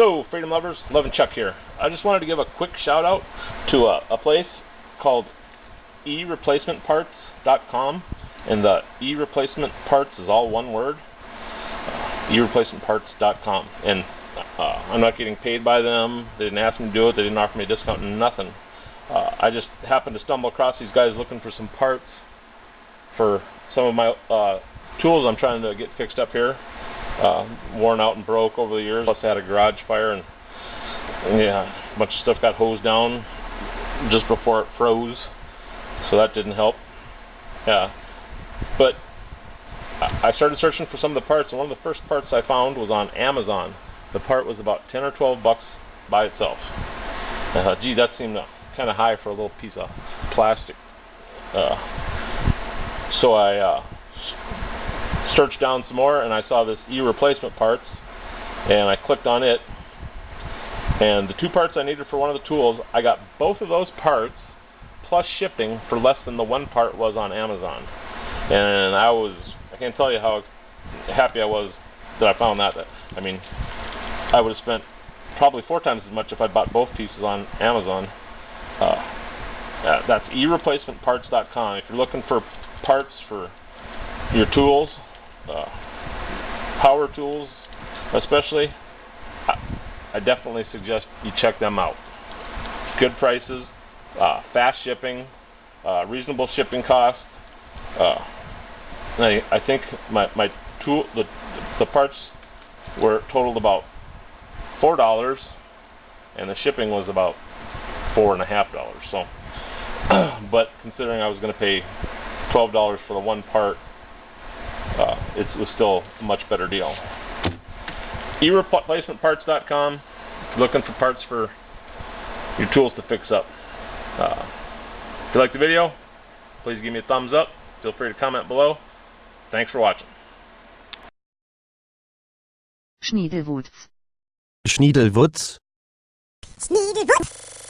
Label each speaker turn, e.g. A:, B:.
A: Hello, Freedom Lovers. Love and Chuck here. I just wanted to give a quick shout out to a place called eReplacementParts.com, and the eReplacement Parts is all one word. eReplacementParts.com, and I'm not getting paid by them. They didn't ask me to do it. They didn't offer me a discount. Nothing. I just happened to stumble across these guys looking for some parts for some of my tools I'm trying to get fixed up here. Worn out and broke over the years. Plus I had a garage fire, and yeah, a bunch of stuff got hosed down just before it froze, so that didn't help. Yeah, but I started searching for some of the parts, and one of the first parts I found was on Amazon. The part was about 10 or 12 bucks by itself. Gee, that seemed kind of high for a little piece of plastic. So I searched down some more, and I saw this eReplacement Parts, and I clicked on it, and the two parts I needed for one of the tools, I got both of those parts plus shipping for less than the one part was on Amazon. And I can't tell you how happy I was that I found that. I mean, I would have spent probably 4 times as much if I bought both pieces on Amazon. That's eReplacementParts.com. If you're looking for parts for your tools, power tools especially, I definitely suggest you check them out. Good prices, fast shipping, reasonable shipping costs. I think my tool, the parts were totaled about $4, and the shipping was about $4.50. So, but considering I was going to pay $12 for the one part, it was still a much better deal. eReplacementParts.com. If you're looking for parts for your tools to fix up. If you like the video, please give me a thumbs up. Feel free to comment below. Thanks for watching.
B: Schniedelwurz.
C: Schniedelwurz.
D: Schniedelwurz.